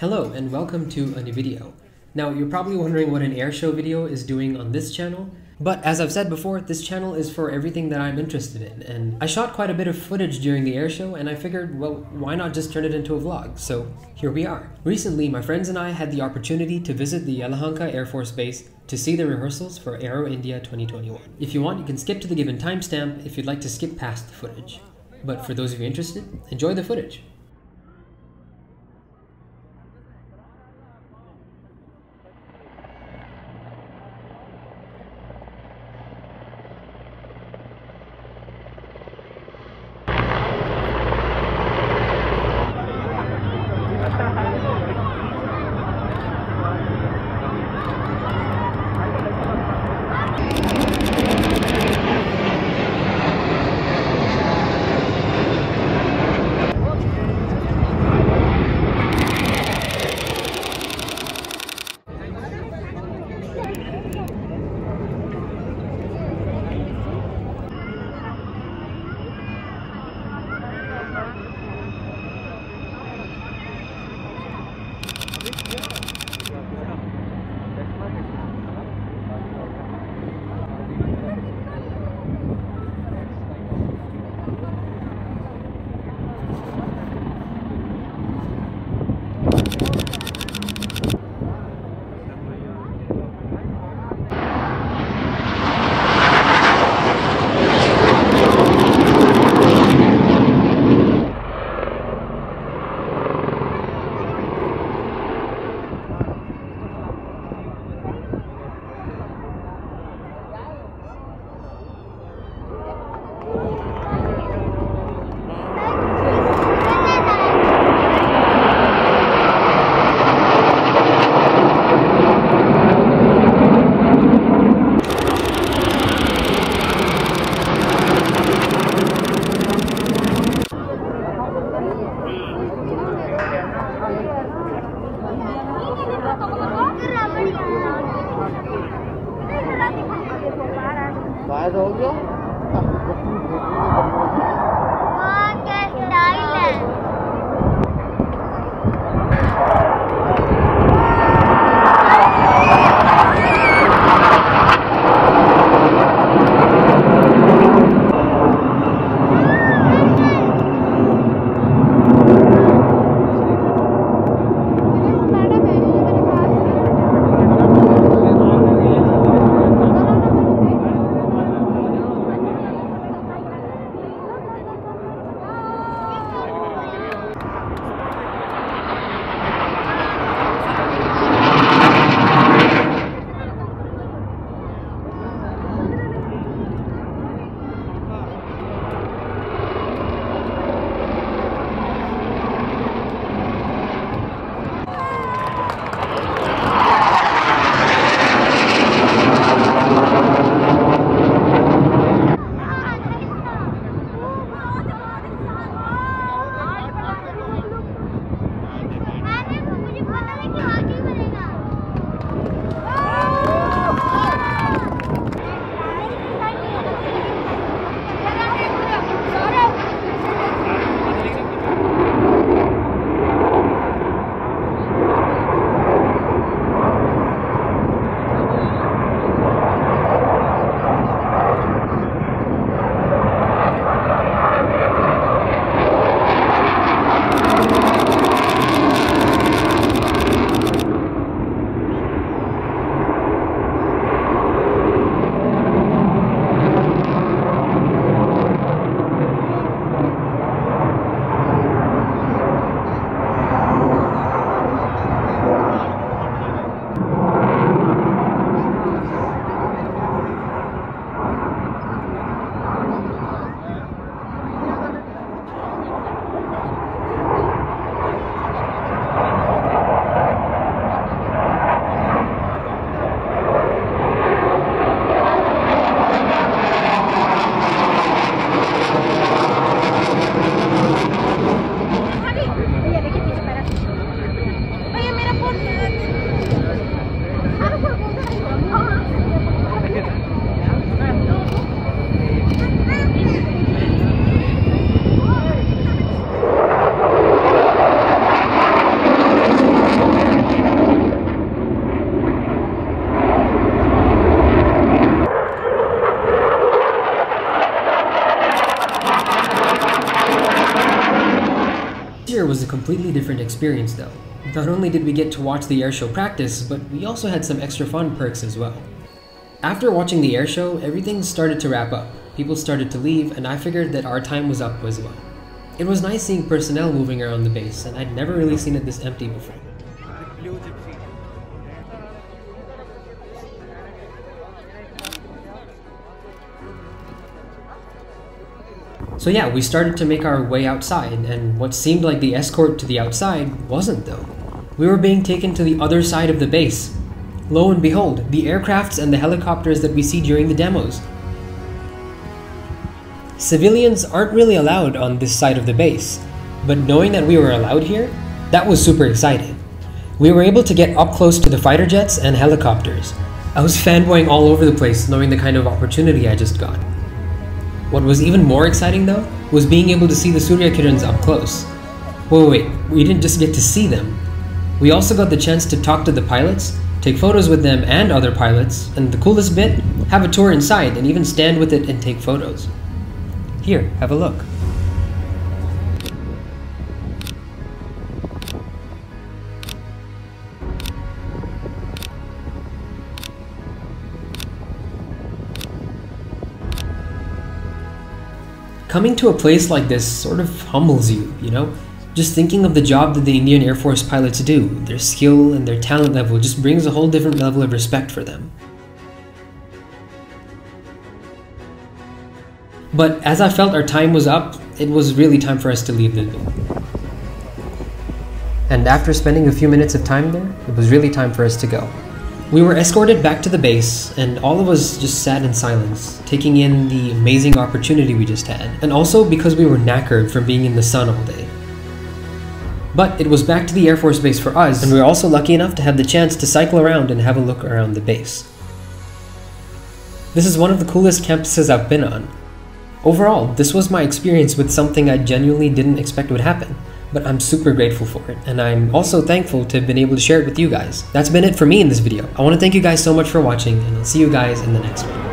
Hello and welcome to a new video. Now you're probably wondering what an AirShow video is doing on this channel, but as I've said before, this channel is for everything that I'm interested in, and I shot quite a bit of footage during the AirShow and I figured, well, why not just turn it into a vlog? So here we are. Recently, my friends and I had the opportunity to visit the Yelahanka Air Force Base to see the rehearsals for Aero India 2021. If you want, you can skip to the given timestamp if you'd like to skip past the footage. But for those of you interested, enjoy the footage. completely different experience though. Not only did we get to watch the airshow practice, but we also had some extra fun perks as well. After watching the airshow, everything started to wrap up. People started to leave, and I figured that our time was up as well. It was nice seeing personnel moving around the base, and I'd never really seen it this empty before. So yeah, we started to make our way outside, and what seemed like the escort to the outside wasn't though. We were being taken to the other side of the base. Lo and behold, the aircrafts and the helicopters that we see during the demos. Civilians aren't really allowed on this side of the base, but knowing that we were allowed here, that was super exciting. We were able to get up close to the fighter jets and helicopters. I was fanboying all over the place knowing the kind of opportunity I just got. What was even more exciting though, was being able to see the Surya Kirans up close. Wait, we didn't just get to see them. We also got the chance to talk to the pilots, take photos with them and other pilots, and the coolest bit, have a tour inside and even stand with it and take photos. Here, have a look. Coming to a place like this sort of humbles you, you know? Just thinking of the job that the Indian Air Force pilots do, their skill and their talent level just brings a whole different level of respect for them. But as I felt our time was up, it was really time for us to leave the building. And after spending a few minutes of time there, it was really time for us to go. We were escorted back to the base, and all of us just sat in silence, taking in the amazing opportunity we just had, and also because we were knackered from being in the sun all day. But it was back to the Air Force Base for us, and we were also lucky enough to have the chance to cycle around and have a look around the base. This is one of the coolest campuses I've been on. Overall, this was my experience with something I genuinely didn't expect would happen. But I'm super grateful for it, and I'm also thankful to have been able to share it with you guys. That's been it for me in this video. I want to thank you guys so much for watching, and I'll see you guys in the next one.